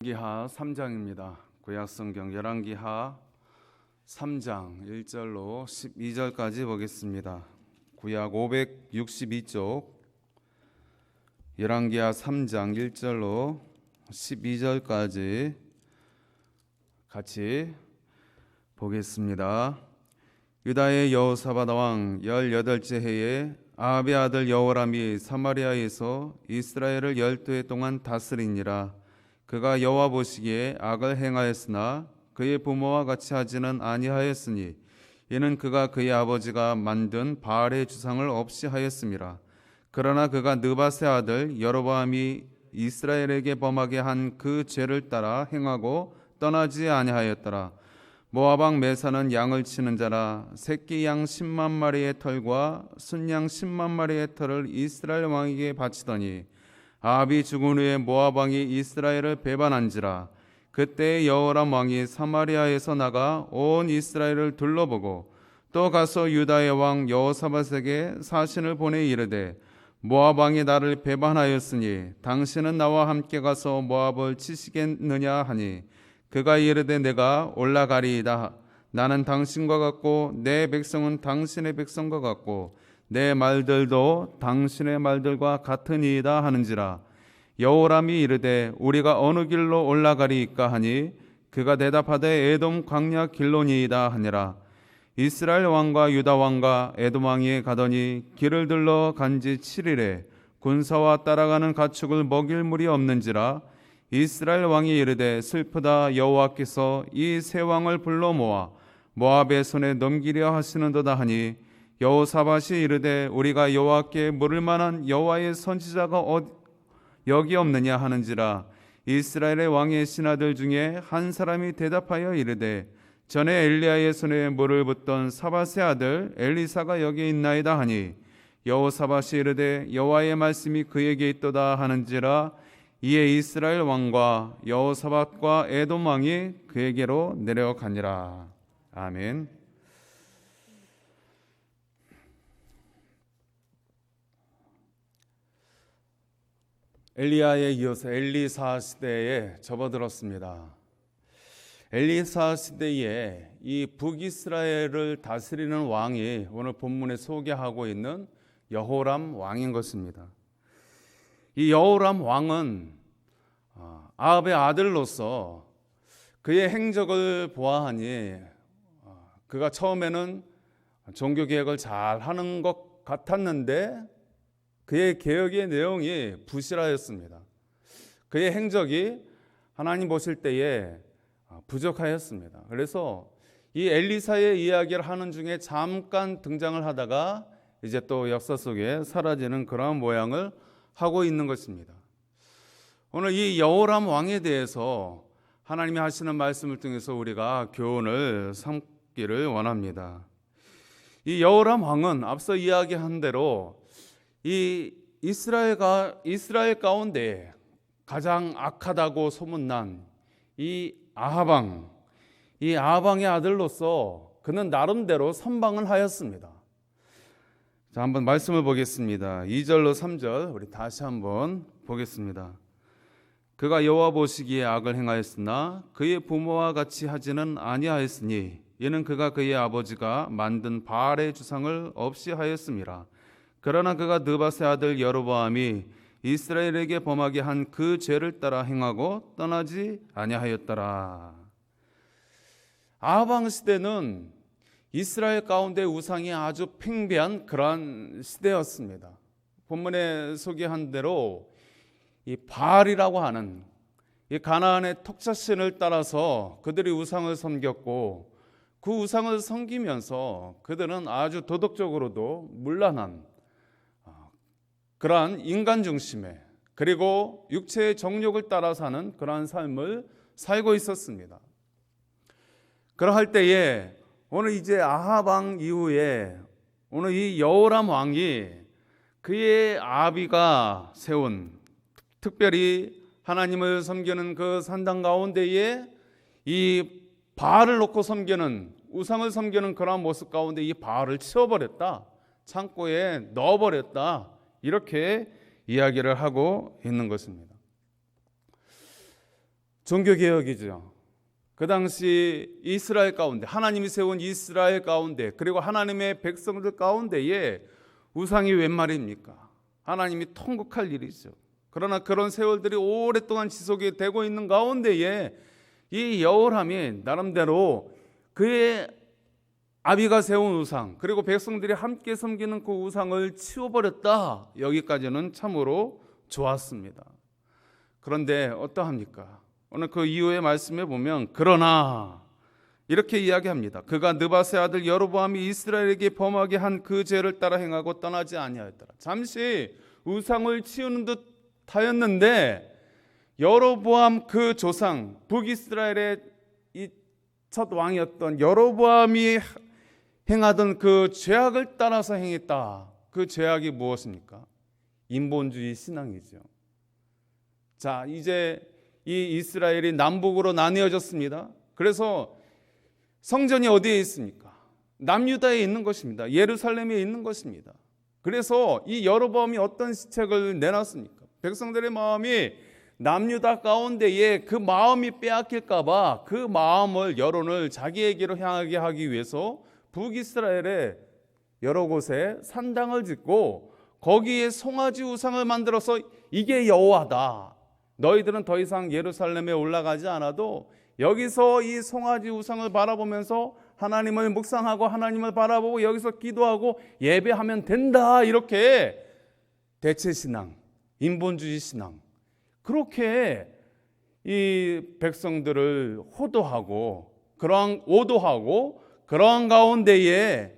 열왕기하 3장입니다. 구약성경 열왕기하 3장 1절로 12절까지 보겠습니다. 구약 562쪽 열왕기하 3장 1절로 12절까지 같이 보겠습니다. 유다의 여호사밧 왕 18째 해에 아합의 아들 여호람이 사마리아에서 이스라엘을 12해 동안 다스리니라. 그가 여호와 보시기에 악을 행하였으나 그의 부모와 같이 하지는 아니하였으니 이는 그가 그의 아버지가 만든 바알의 주상을 없이 하였음이라. 그러나 그가 느밧의 아들 여로보암이 이스라엘에게 범하게 한 그 죄를 따라 행하고 떠나지 아니하였더라. 모압 왕 메사는 양을 치는 자라. 새끼 양 10만 마리의 털과 순양 10만 마리의 털을 이스라엘 왕에게 바치더니 아합이 죽은 후에 모압 왕이 이스라엘을 배반한지라. 그때 여호람 왕이 사마리아에서 나가 온 이스라엘을 둘러보고 또 가서 유다의 왕 여호사밧에게 사신을 보내 이르되 모압 왕이 나를 배반하였으니 당신은 나와 함께 가서 모압을 치시겠느냐 하니 그가 이르되 내가 올라가리이다. 나는 당신과 같고 내 백성은 당신의 백성과 같고 내 말들도 당신의 말들과 같으니이다 하는지라. 여호람이 이르되 우리가 어느 길로 올라가리이까 하니 그가 대답하되 에돔 광야 길로니이다 하니라. 이스라엘 왕과 유다 왕과 에돔 왕이 가더니 길을 들러 간지 7일에 군사와 따라가는 가축을 먹일 물이 없는지라. 이스라엘 왕이 이르되 슬프다. 여호와께서 이 세 왕을 불러 모아 모압의 손에 넘기려 하시는도다 하니 여호사밧이 이르되 우리가 여호와께 물을 만한 여호와의 선지자가 여기 없느냐 하는지라. 이스라엘의 왕의 신하들 중에 한 사람이 대답하여 이르되 전에 엘리야의 손에 물을 붓던 사밧의 아들 엘리사가 여기 있나이다 하니 여호사밧이 이르되 여호와의 말씀이 그에게 있도다 하는지라. 이에 이스라엘 왕과 여호사밧과 에돔 왕이 그에게로 내려가니라. 아멘. 엘리야에 이어서 엘리사 시대에 접어들었습니다. 엘리사 시대에 이 북이스라엘을 다스리는 왕이 오늘 본문에 소개하고 있는 여호람 왕인 것입니다. 이 여호람 왕은 아합의 아들로서 그의 행적을 보아하니 그가 처음에는 종교개혁을 잘 하는 것 같았는데 그의 개혁의 내용이 부실하였습니다. 그의 행적이 하나님 보실 때에 부족하였습니다. 그래서 이 엘리사의 이야기를 하는 중에 잠깐 등장을 하다가 이제 또 역사 속에 사라지는 그러한 모양을 하고 있는 것입니다. 오늘 이 여호람 왕에 대해서 하나님이 하시는 말씀을 통해서 우리가 교훈을 삼기를 원합니다. 이 여호람 왕은 앞서 이야기한 대로 이 이스라엘 가운데 가장 악하다고 소문난 이 아합 왕의 아들로서 그는 나름대로 선방을 하였습니다. 자, 한번 말씀을 보겠습니다. 2절로 3절 우리 다시 한번 보겠습니다. 그가 여호와 보시기에 악을 행하였으나 그의 부모와 같이 하지는 아니하였으니 이는 그가 그의 아버지가 만든 바알의 주상을 없이 하였음이라. 그러나 그가 느밧의 아들 여로보암이 이스라엘에게 범하게 한 그 죄를 따라 행하고 떠나지 아니하였더라. 아합 왕 시대는 이스라엘 가운데 우상이 아주 팽배한 그러한 시대였습니다. 본문에 소개한 대로 이 바알이라고 하는 이 가나안의 톡자신을 따라서 그들이 우상을 섬겼고 그 우상을 섬기면서 그들은 아주 도덕적으로도 문란한 그러한 인간 중심의 그리고 육체의 정욕을 따라 사는 그러한 삶을 살고 있었습니다. 그러할 때에 오늘 이제 아합 왕 이후에 오늘 이 여호람 왕이 그의 아비가 세운 특별히 하나님을 섬기는 그 산당 가운데에 이 바알을 놓고 섬기는 우상을 섬기는 그러한 모습 가운데 이 바알을 치워버렸다. 창고에 넣어버렸다. 이렇게 이야기를 하고 있는 것입니다. 종교개혁이죠. 그 당시 이스라엘 가운데, 하나님이 세운 이스라엘 가운데, 그리고 하나님의 백성들 가운데에 우상이 웬 말입니까? 하나님이 통곡할 일이죠. 그러나 그런 세월들이 오랫동안 지속이 되고 있는 가운데에 이 여호람이 나름대로 그의 아비가 세운 우상, 그리고 백성들이 함께 섬기는 그 우상을 치워버렸다. 여기까지는 참으로 좋았습니다. 그런데 어떠합니까? 오늘 그 이후의 말씀에 보면 그러나 이렇게 이야기합니다. 그가 느바세 아들 여로보암이 이스라엘에게 범하게 한 그 죄를 따라 행하고 떠나지 아니하였더라. 잠시 우상을 치우는 듯 하였는데 여로보암 그 조상 북이스라엘의 이 첫 왕이었던 여로보암이 행하던 그 죄악을 따라서 행했다. 그 죄악이 무엇입니까? 인본주의 신앙이죠. 자, 이제 이 이스라엘이 남북으로 나뉘어졌습니다. 그래서 성전이 어디에 있습니까? 남유다에 있는 것입니다. 예루살렘에 있는 것입니다. 그래서 이 여로보암이 어떤 시책을 내놨습니까? 백성들의 마음이 남유다 가운데에 그 마음이 빼앗길까 봐 그 마음을, 여론을 자기에게로 향하게 하기 위해서 북이스라엘의 여러 곳에 산당을 짓고 거기에 송아지 우상을 만들어서 이게 여호와다. 너희들은 더 이상 예루살렘에 올라가지 않아도 여기서 이 송아지 우상을 바라보면서 하나님을 묵상하고 하나님을 바라보고 여기서 기도하고 예배하면 된다. 이렇게 대체신앙, 인본주의 신앙, 그렇게 이 백성들을 호도하고 오도하고 그러한 가운데에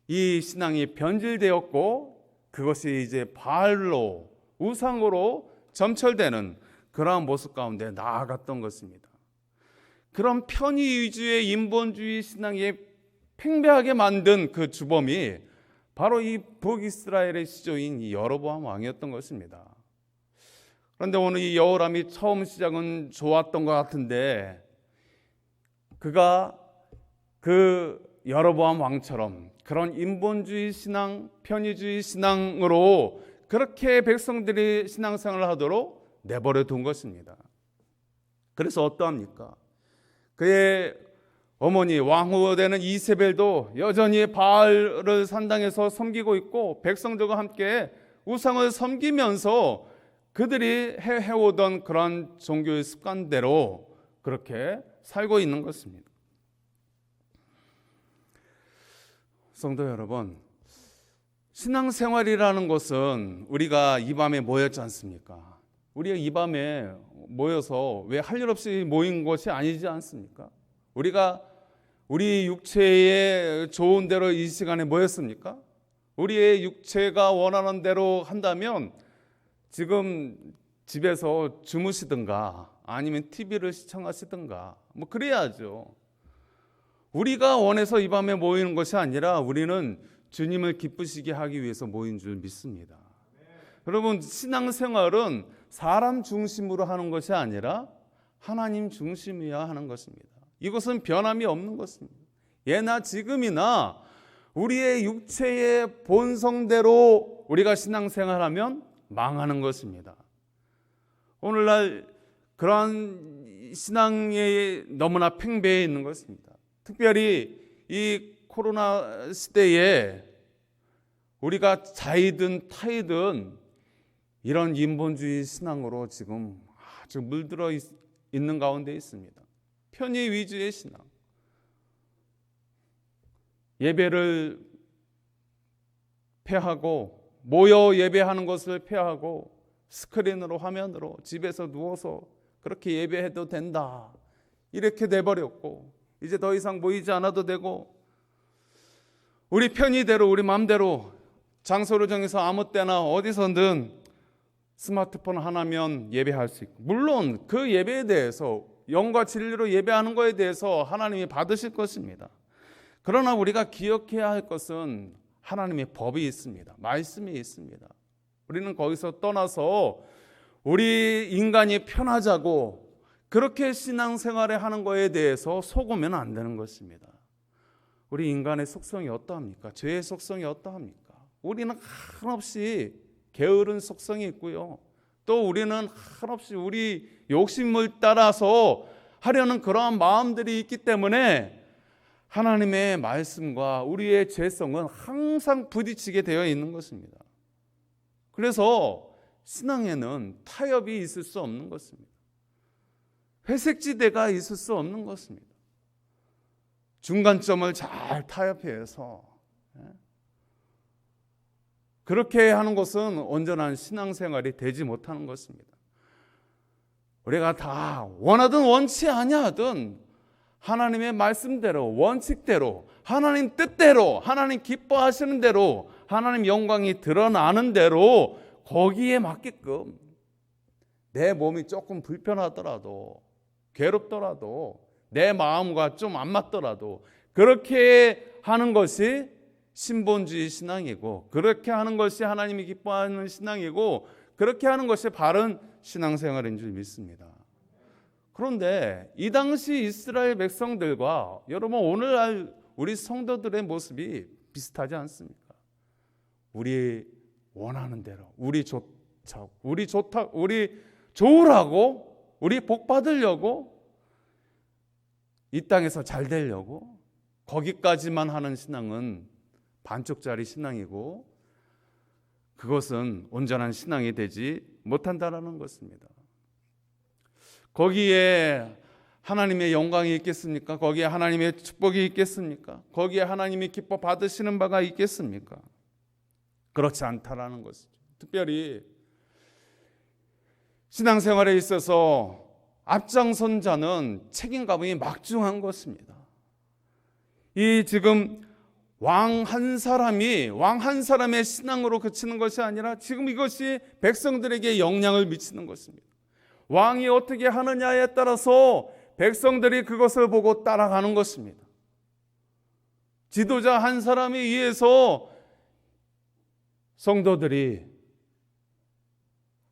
이 신앙이 변질되었고 그것이 이제 바알로, 우상으로 점철되는 그러한 모습 가운데 나아갔던 것입니다. 그런 편의 위주의 인본주의 신앙에 팽배하게 만든 그 주범이 바로 이 북이스라엘의 시조인 이 여로보암 왕이었던 것입니다. 그런데 오늘 이 여호람이 처음 시작은 좋았던 것 같은데 그가 그 여로보암 왕처럼 그런 인본주의 신앙, 편의주의 신앙으로 그렇게 백성들이 신앙생활을 하도록 내버려 둔 것입니다. 그래서 어떠합니까? 그의 어머니 왕후 되는 이세벨도 여전히 바알을 산당에서 섬기고 있고 백성들과 함께 우상을 섬기면서 그들이 해오던 그런 종교의 습관대로 그렇게 살고 있는 것입니다. 성도 여러분, 신앙생활이라는 것은 우리가 이 밤에 모였지 않습니까? 우리가 이 밤에 모여서 왜 할 일 없이 모인 것이 아니지 않습니까? 우리가 우리 육체의 좋은 대로 이 시간에 모였습니까? 우리의 육체가 원하는 대로 한다면 지금 집에서 주무시든가 아니면 TV를 시청하시든가 뭐 그래야죠. 우리가 원해서 이 밤에 모이는 것이 아니라 우리는 주님을 기쁘시게 하기 위해서 모인 줄 믿습니다. 여러분, 신앙생활은 사람 중심으로 하는 것이 아니라 하나님 중심이어야 하는 것입니다. 이것은 변함이 없는 것입니다. 예나 지금이나 우리의 육체의 본성대로 우리가 신앙생활하면 망하는 것입니다. 오늘날 그러한 신앙에 너무나 팽배해 있는 것입니다. 특별히 이 코로나 시대에 우리가 자이든 타이든 이런 인본주의 신앙으로 지금 아주 물들어 있는 가운데 있습니다. 편의 위주의 신앙, 예배를 폐하고 모여 예배하는 것을 폐하고 스크린으로, 화면으로 집에서 누워서 그렇게 예배해도 된다 이렇게 돼버렸고 이제 더 이상 모이지 않아도 되고 우리 편의대로 우리 마음대로 장소를 정해서 아무 때나 어디서든 스마트폰 하나면 예배할 수 있고, 물론 그 예배에 대해서 영과 진리로 예배하는 것에 대해서 하나님이 받으실 것입니다. 그러나 우리가 기억해야 할 것은 하나님의 법이 있습니다. 말씀이 있습니다. 우리는 거기서 떠나서 우리 인간이 편하자고 그렇게 신앙생활을 하는 것에 대해서 속으면 안 되는 것입니다. 우리 인간의 속성이 어떠합니까? 죄의 속성이 어떠합니까? 우리는 한없이 게으른 속성이 있고요. 또 우리는 한없이 우리 욕심을 따라서 하려는 그러한 마음들이 있기 때문에 하나님의 말씀과 우리의 죄성은 항상 부딪히게 되어 있는 것입니다. 그래서 신앙에는 타협이 있을 수 없는 것입니다. 회색지대가 있을 수 없는 것입니다. 중간점을 잘 타협해서 그렇게 하는 것은 온전한 신앙생활이 되지 못하는 것입니다. 우리가 다 원하든 원치 아니하든 하나님의 말씀대로, 원칙대로, 하나님 뜻대로, 하나님 기뻐하시는 대로, 하나님 영광이 드러나는 대로 거기에 맞게끔 내 몸이 조금 불편하더라도, 괴롭더라도, 내 마음과 좀 안 맞더라도 그렇게 하는 것이 신본주의 신앙이고, 그렇게 하는 것이 하나님이 기뻐하는 신앙이고, 그렇게 하는 것이 바른 신앙생활인 줄 믿습니다. 그런데 이 당시 이스라엘 백성들과 여러분 오늘날 우리 성도들의 모습이 비슷하지 않습니까? 우리 원하는 대로, 우리 좋으라고, 우리 복 받으려고, 이 땅에서 잘 되려고 거기까지만 하는 신앙은 반쪽짜리 신앙이고, 그것은 온전한 신앙이 되지 못한다라는 것입니다. 거기에 하나님의 영광이 있겠습니까? 거기에 하나님의 축복이 있겠습니까? 거기에 하나님이 기뻐 받으시는 바가 있겠습니까? 그렇지 않다라는 것이죠. 특별히 신앙생활에 있어서 앞장선 자는 책임감이 막중한 것입니다. 이 지금 왕 한 사람의 신앙으로 그치는 것이 아니라 지금 이것이 백성들에게 영향을 미치는 것입니다. 왕이 어떻게 하느냐에 따라서 백성들이 그것을 보고 따라가는 것입니다. 지도자 한 사람에 의해서 성도들이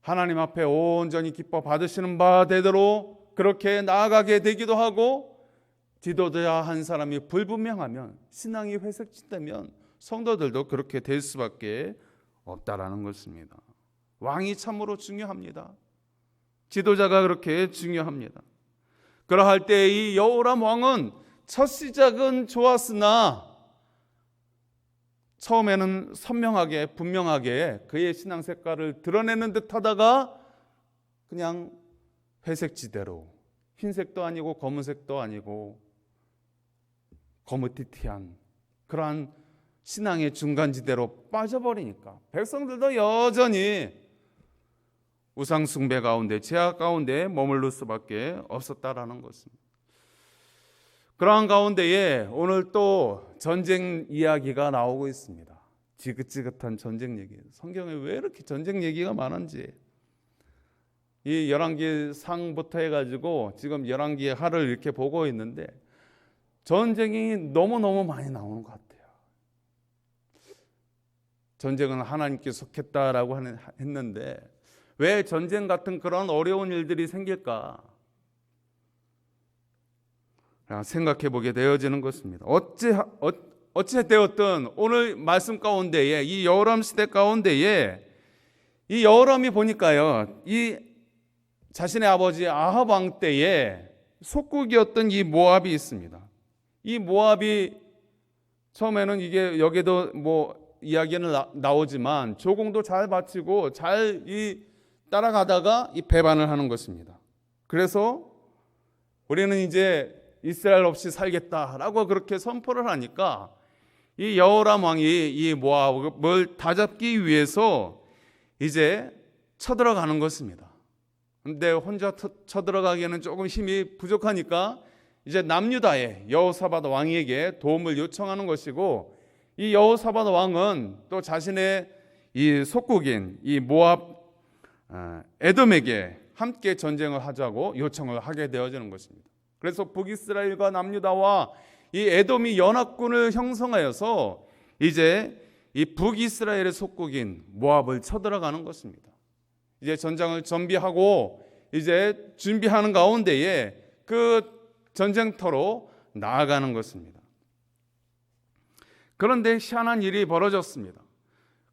하나님 앞에 온전히 기뻐 받으시는 바 되도록 그렇게 나아가게 되기도 하고, 지도자 한 사람이 불분명하면, 신앙이 회색지대면 성도들도 그렇게 될 수밖에 없다라는 것입니다. 왕이 참으로 중요합니다. 지도자가 그렇게 중요합니다. 그러할 때 이 여호람 왕은 첫 시작은 좋았으나 처음에는 선명하게 분명하게 그의 신앙 색깔을 드러내는 듯 하다가 그냥 회색지대로, 흰색도 아니고 검은색도 아니고 거무튀튀한 그러한 신앙의 중간지대로 빠져버리니까 백성들도 여전히 우상숭배 가운데, 죄악 가운데 머물러 수밖에 없었다라는 것입니다. 그러한 가운데에 오늘 또 전쟁 이야기가 나오고 있습니다. 지긋지긋한 전쟁 얘기. 성경에 왜 이렇게 전쟁 얘기가 많은지. 이 열왕기 상부터 해가지고 지금 열왕기 하를 이렇게 보고 있는데 전쟁이 너무너무 많이 나오는 것 같아요. 전쟁은 하나님께 속했다라고 했는데 왜 전쟁 같은 그런 어려운 일들이 생길까? 생각해 보게 되어지는 것입니다. 어찌 되었든 오늘 말씀 가운데에 이 여호람 시대 가운데에 이 여호람이 보니까요, 이 자신의 아버지 아합 왕 때에 속국이었던 이 모압이 있습니다. 이 모압이 처음에는 이게 여기도 뭐 이야기는 나오지만 조공도 잘 바치고 잘 따라가다가 이 배반을 하는 것입니다. 그래서 우리는 이제 이스라엘 없이 살겠다라고 그렇게 선포를 하니까 이 여호람 왕이 이 모압을 다잡기 위해서 이제 쳐들어가는 것입니다. 근데 혼자 쳐들어가기에는 조금 힘이 부족하니까 이제 남유다의 여호사밧 왕에게 도움을 요청하는 것이고, 이 여호사밧 왕은 또 자신의 이 속국인 이 모압 에돔에게 함께 전쟁을 하자고 요청을 하게 되어지는 것입니다. 그래서 북이스라엘과 남유다와 이 에돔이 연합군을 형성하여서 이제 이 북이스라엘의 속국인 모압을 쳐들어가는 것입니다. 이제 전장을 준비하고 이제 준비하는 가운데에 그 전쟁터로 나아가는 것입니다. 그런데 희한한 일이 벌어졌습니다.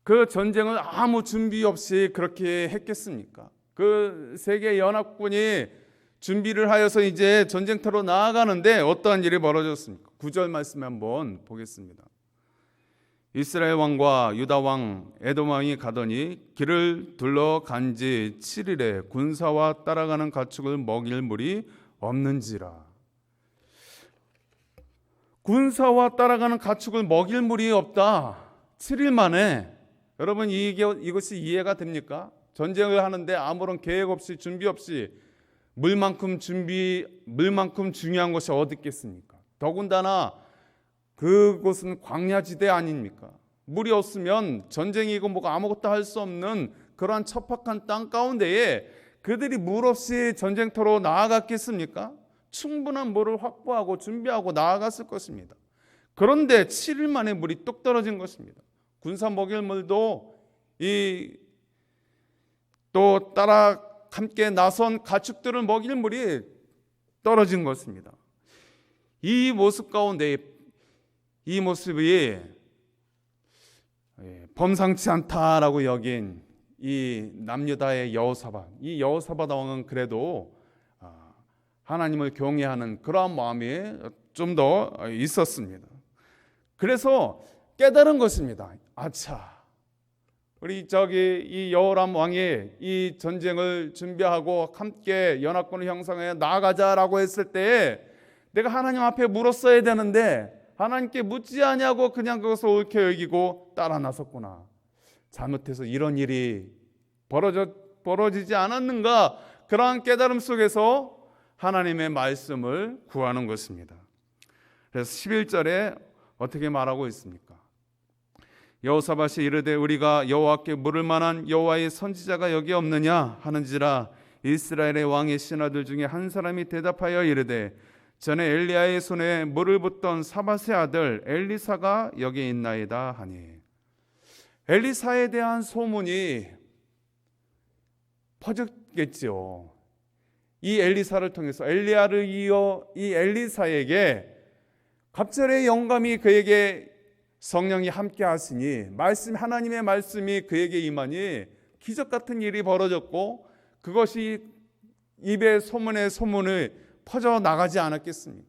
그 전쟁을 아무 준비 없이 그렇게 했겠습니까? 그 세계 연합군이 준비를 하여서 이제 전쟁터로 나아가는데 어떠한 일이 벌어졌습니까? 9절 말씀 한번 보겠습니다. 이스라엘 왕과 유다 왕 에돔 왕이 가더니 길을 둘러간 지 7일에 군사와 따라가는 가축을 먹일 물이 없는지라. 군사와 따라가는 가축을 먹일 물이 없다. 7일 만에. 여러분, 이것이 이해가 됩니까? 전쟁을 하는데 아무런 계획 없이 준비 없이 물만큼 중요한 것이 어디 있겠습니까? 더군다나 그곳은 광야지대 아닙니까? 물이 없으면 전쟁이고 뭐가 아무것도 할 수 없는 그러한 척박한 땅 가운데에 그들이 물 없이 전쟁터로 나아갔겠습니까? 충분한 물을 확보하고 준비하고 나아갔을 것입니다. 그런데 7일 만에 물이 뚝 떨어진 것입니다. 군사 먹일 물도 또 따라 함께 나선 가축들을 먹일 물이 떨어진 것입니다. 이 모습 가운데 이 모습이 범상치 않다라고 여긴 이 남유다의 여호사밧, 이 여호사밧 왕은 그래도 하나님을 경외하는 그러한 마음이 좀 더 있었습니다. 그래서 깨달은 것입니다. 아차, 우리 이 여호람 왕이 이 전쟁을 준비하고 함께 연합군을 형성해 나아가자라고 했을 때에 내가 하나님 앞에 물었어야 되는데 하나님께 묻지 아니하고 그냥 그것을 옳게 여기고 따라 나섰구나. 잘못해서 이런 일이 벌어지지 않았는가. 그러한 깨달음 속에서 하나님의 말씀을 구하는 것입니다. 그래서 11절에 어떻게 말하고 있습니까? 여호사밧이 이르되 우리가 여호와께 물을 만한 여호와의 선지자가 여기 없느냐 하는지라. 이스라엘의 왕의 신하들 중에 한 사람이 대답하여 이르되 전에 엘리야의 손에 물을 붓던 사밧의 아들 엘리사가 여기 있나이다 하니. 엘리사에 대한 소문이 퍼졌겠죠. 이 엘리사를 통해서 엘리야를 이어 이 엘리사에게 갑절의 영감이 그에게 성령이 함께 하시니 하나님의 말씀이 그에게 임하니 기적 같은 일이 벌어졌고 그것이 입의 소문을 퍼져 나가지 않았겠습니까?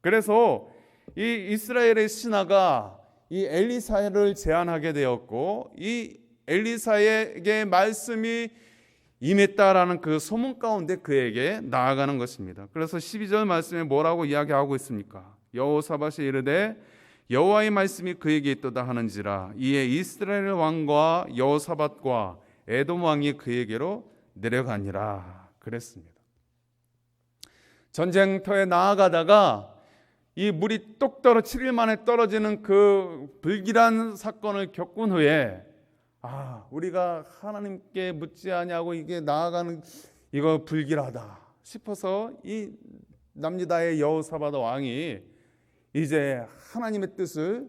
그래서 이 이스라엘의 신하가 이 엘리사를 제안하게 되었고 이 엘리사에게 말씀이 임했다라는 그 소문 가운데 그에게 나아가는 것입니다. 그래서 12절 말씀에 뭐라고 이야기하고 있습니까? 여호사밧이 이르되 여호와의 말씀이 그에게 있도다 하는지라. 이에 이스라엘 왕과 여호사밧과 에돔 왕이 그에게로 내려가니라 그랬습니다. 전쟁터에 나아가다가 이 물이 뚝 떨어 7일 만에 떨어지는 그 불길한 사건을 겪은 후에 우리가 하나님께 묻지 아니하고 이게 나아가는 이거 불길하다 싶어서 이 남유다의 여호사밧 왕이 이제 하나님의 뜻을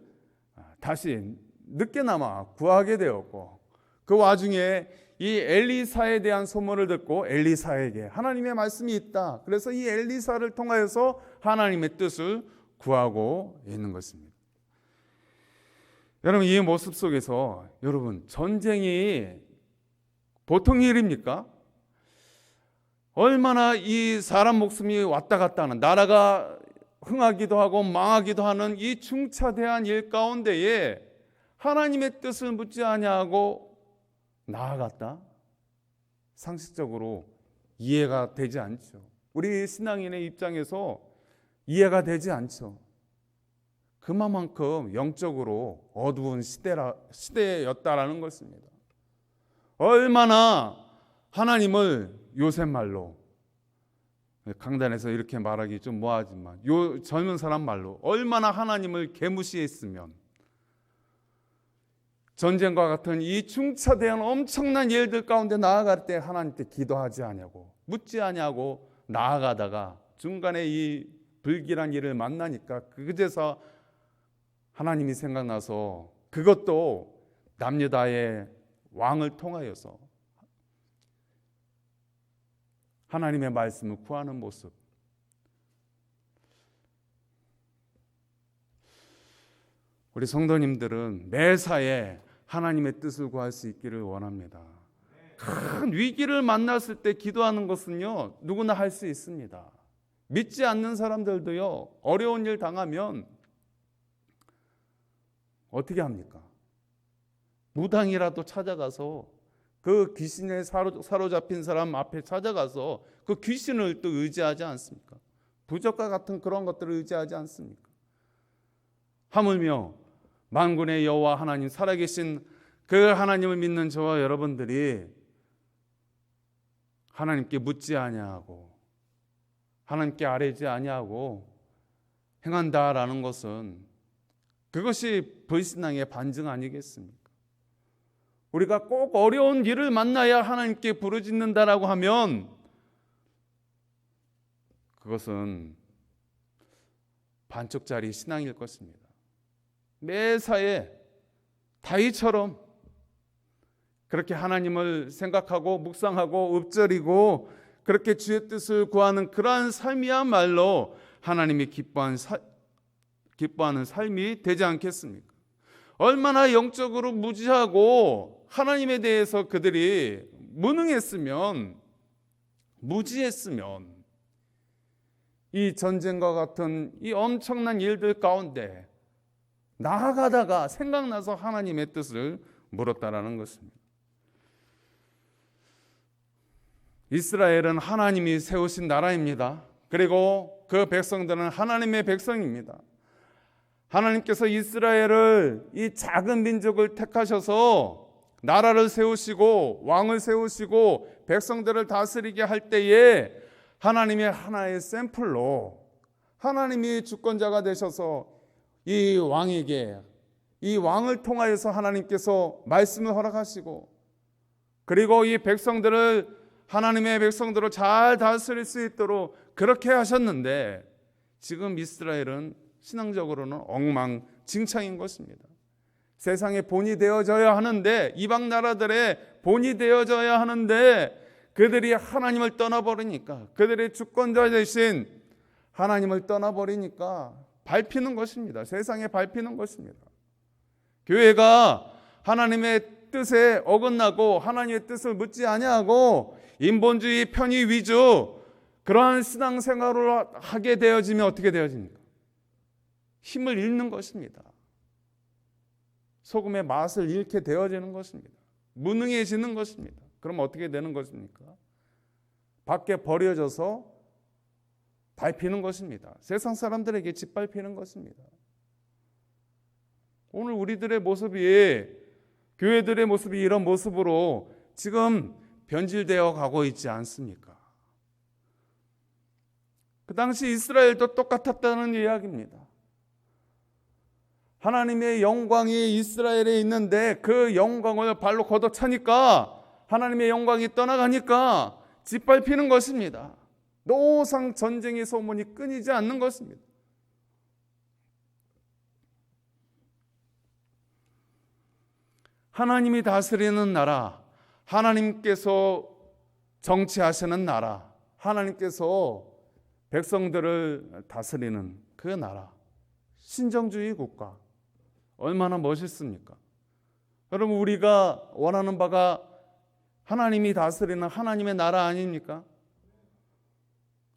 다시 늦게나마 구하게 되었고 그 와중에 이 엘리사에 대한 소문을 듣고 엘리사에게 하나님의 말씀이 있다. 그래서 이 엘리사를 통하여서 하나님의 뜻을 구하고 있는 것입니다. 여러분, 이 모습 속에서 여러분 전쟁이 보통 일입니까? 얼마나 이 사람 목숨이 왔다 갔다 하는 나라가 흥하기도 하고 망하기도 하는 이 중차대한 일 가운데에 하나님의 뜻을 묻지 아니하고 나아갔다? 상식적으로 이해가 되지 않죠. 우리 신앙인의 입장에서 이해가 되지 않죠. 그만큼 영적으로 어두운 시대였다라는 것입니다. 얼마나 하나님을 요새 말로 강단에서 이렇게 말하기 좀 뭐하지만 젊은 사람 말로 얼마나 하나님을 개무시했으면 전쟁과 같은 이 중차대한 엄청난 일들 가운데 나아갈 때 하나님께 기도하지 아니하고 묻지 아니하고 나아가다가 중간에 이 불길한 일을 만나니까 그제서 하나님이 생각나서 그것도 남유다의 왕을 통하여서 하나님의 말씀을 구하는 모습. 우리 성도님들은 매사에 하나님의 뜻을 구할 수 있기를 원합니다. 큰 위기를 만났을 때 기도하는 것은요, 누구나 할 수 있습니다. 믿지 않는 사람들도요, 어려운 일 당하면 어떻게 합니까? 무당이라도 찾아가서 그 귀신에 사로잡힌 사람 앞에 찾아가서 그 귀신을 또 의지하지 않습니까? 부적과 같은 그런 것들을 의지하지 않습니까? 하물며 만군의 여호와 하나님, 살아계신 그 하나님을 믿는 저와 여러분들이 하나님께 묻지 아니하고 하나님께 아뢰지 아니하고 행한다라는 것은, 그것이 불신앙의 반증 아니겠습니까? 우리가 꼭 어려운 일을 만나야 하나님께 부르짖는다라고 하면 그것은 반쪽짜리 신앙일 것입니다. 매사에 다윗처럼 그렇게 하나님을 생각하고 묵상하고 읊조리고 그렇게 주의 뜻을 구하는 그러한 삶이야말로 하나님이 기뻐하는 삶이 되지 않겠습니까? 얼마나 영적으로 무지하고 하나님에 대해서 그들이 무능했으면, 무지했으면 이 전쟁과 같은 이 엄청난 일들 가운데 나아가다가 생각나서 하나님의 뜻을 물었다라는 것입니다. 이스라엘은 하나님이 세우신 나라입니다. 그리고 그 백성들은 하나님의 백성입니다. 하나님께서 이스라엘을, 이 작은 민족을 택하셔서 나라를 세우시고 왕을 세우시고 백성들을 다스리게 할 때에 하나님의 하나의 샘플로 하나님이 주권자가 되셔서 이 왕에게, 이 왕을 통하여서 하나님께서 말씀을 허락하시고, 그리고 이 백성들을, 하나님의 백성들을 잘 다스릴 수 있도록 그렇게 하셨는데, 지금 이스라엘은 신앙적으로는 엉망진창인 것입니다. 세상의 본이 되어져야 하는데, 이방 나라들의 본이 되어져야 하는데 그들이 하나님을 떠나버리니까, 그들의 주권자 되신 하나님을 떠나버리니까 밟히는 것입니다. 세상에 밟히는 것입니다. 교회가 하나님의 뜻에 어긋나고 하나님의 뜻을 묻지 아니하고 인본주의 편의 위주 그러한 신앙생활을 하게 되어지면 어떻게 되어집니까? 힘을 잃는 것입니다. 소금의 맛을 잃게 되어지는 것입니다. 무능해지는 것입니다. 그럼 어떻게 되는 것입니까? 밖에 버려져서 밟히는 것입니다. 세상 사람들에게 짓밟히는 것입니다. 오늘 우리들의 모습이, 교회들의 모습이 이런 모습으로 지금 변질되어 가고 있지 않습니까? 그 당시 이스라엘도 똑같았다는 이야기입니다. 하나님의 영광이 이스라엘에 있는데 그 영광을 발로 걷어차니까, 하나님의 영광이 떠나가니까 짓밟히는 것입니다. 노상 전쟁의 소문이 끊이지 않는 것입니다. 하나님이 다스리는 나라, 하나님께서 정치하시는 나라, 하나님께서 백성들을 다스리는 그 나라, 신정주의 국가, 얼마나 멋있습니까? 여러분, 우리가 원하는 바가 하나님이 다스리는 하나님의 나라 아닙니까?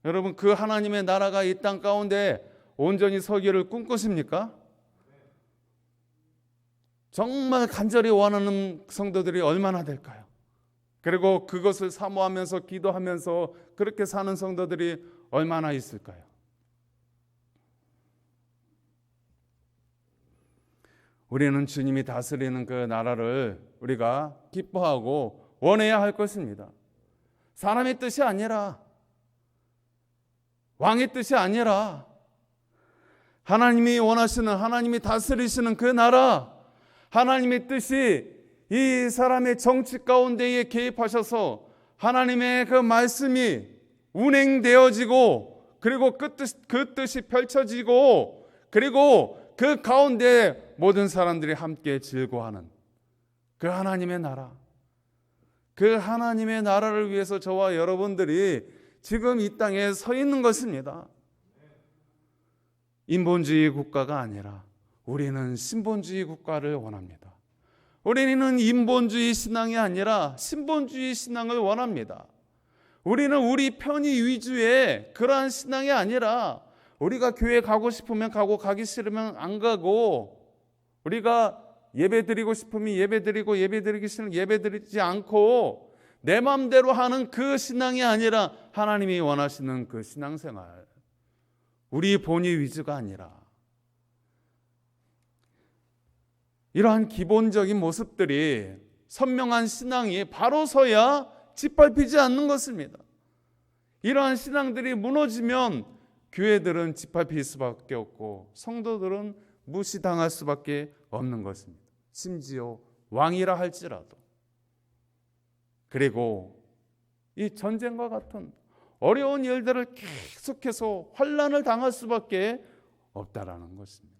여러분, 그 하나님의 나라가 이 땅 가운데 온전히 서기를 꿈꾸십니까? 정말 간절히 원하는 성도들이 얼마나 될까요? 그리고 그것을 사모하면서 기도하면서 그렇게 사는 성도들이 얼마나 있을까요? 우리는 주님이 다스리는 그 나라를 우리가 기뻐하고 원해야 할 것입니다. 사람의 뜻이 아니라, 왕의 뜻이 아니라 하나님이 원하시는, 하나님이 다스리시는 그 나라, 하나님의 뜻이 이 사람의 정치 가운데에 개입하셔서 하나님의 그 말씀이 운행되어지고, 그리고 그 뜻이 펼쳐지고, 그리고 그 가운데 모든 사람들이 함께 즐거워하는 그 하나님의 나라, 그 하나님의 나라를 위해서 저와 여러분들이 지금 이 땅에 서 있는 것입니다. 인본주의 국가가 아니라 우리는 신본주의 국가를 원합니다. 우리는 인본주의 신앙이 아니라 신본주의 신앙을 원합니다. 우리는 우리 편의 위주의 그러한 신앙이 아니라 우리가 교회 가고 싶으면 가고 가기 싫으면 안 가고, 우리가 예배드리고 싶으면 예배드리고 예배드리기 싫으면 예배드리지 않고 내 마음대로 하는 그 신앙이 아니라 하나님이 원하시는 그 신앙생활, 우리 본의 위주가 아니라 이러한 기본적인 모습들이 선명한 신앙이 바로 서야 짓밟히지 않는 것입니다. 이러한 신앙들이 무너지면 교회들은 짓밟힐 수밖에 없고 성도들은 무시당할 수밖에 없는 것입니다. 심지어 왕이라 할지라도. 그리고 이 전쟁과 같은 어려운 일들을 계속해서 환난을 당할 수밖에 없다라는 것입니다.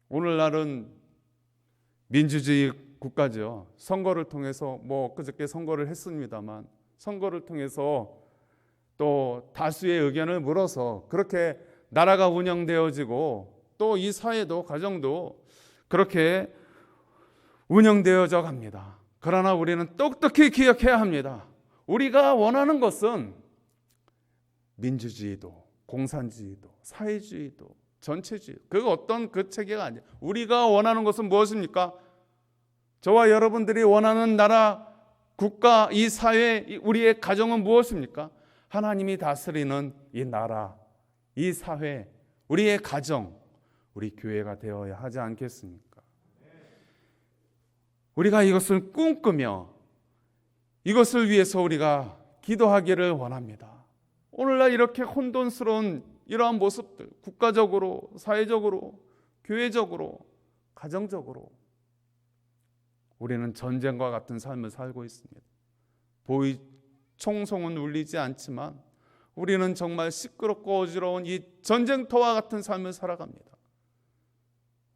오늘날은 민주주의 국가죠. 선거를 통해서 그저께 선거를 했습니다만, 선거를 통해서 또 다수의 의견을 물어서 그렇게 나라가 운영되어지고 또 이 사회도 가정도 그렇게 운영되어져 갑니다. 그러나 우리는 똑똑히 기억해야 합니다. 우리가 원하는 것은 민주주의도, 공산주의도, 사회주의도, 전체주의, 그 어떤 그 체계가 아니에요. 우리가 원하는 것은 무엇입니까? 저와 여러분들이 원하는 나라, 국가, 이 사회, 우리의 가정은 무엇입니까? 하나님이 다스리는 이 나라, 이 사회, 우리의 가정, 우리 교회가 되어야 하지 않겠습니까? 우리가 이것을 꿈꾸며 이것을 위해서 우리가 기도하기를 원합니다. 오늘날 이렇게 혼돈스러운 이러한 모습들, 국가적으로, 사회적으로, 교회적으로, 가정적으로 우리는 전쟁과 같은 삶을 살고 있습니다. 총성은 울리지 않지만 우리는 정말 시끄럽고 어지러운 이 전쟁터와 같은 삶을 살아갑니다.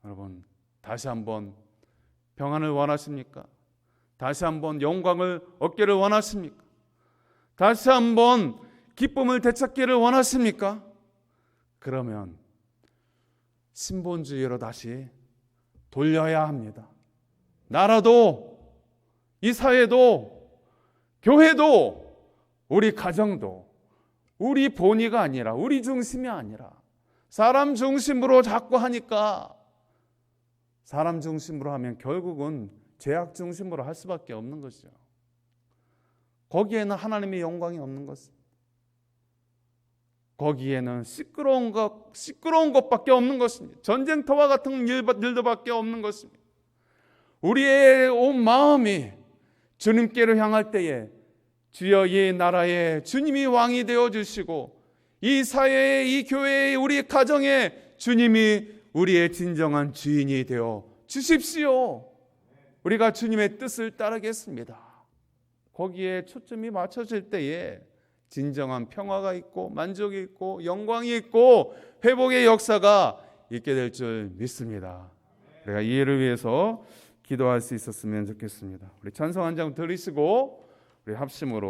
여러분, 다시 한번 평안을 원하십니까? 다시 한번 영광을 얻기를 원하십니까? 다시 한번 기쁨을 되찾기를 원하십니까? 그러면 신본주의로 다시 돌려야 합니다. 나라도, 이 사회도, 교회도, 우리 가정도 우리 본의가 아니라, 우리 중심이 아니라 사람 중심으로 자꾸 하니까, 사람 중심으로 하면 결국은 죄악 중심으로 할 수밖에 없는 것이죠. 거기에는 하나님의 영광이 없는 것입니다. 거기에는 시끄러운 것밖에 없는 것입니다. 전쟁터와 같은 일들밖에 없는 것입니다. 우리의 온 마음이 주님께로 향할 때에 주여 이 나라에 주님이 왕이 되어주시고 이 사회에, 이 교회에, 우리 가정에 주님이 우리의 진정한 주인이 되어 주십시오. 우리가 주님의 뜻을 따르겠습니다. 거기에 초점이 맞춰질 때에 진정한 평화가 있고 만족이 있고 영광이 있고 회복의 역사가 있게 될 줄 믿습니다. 우리가 이 일을 위해서 기도할 수 있었으면 좋겠습니다. 우리 찬송 한 장 들으시고 우리 합심으로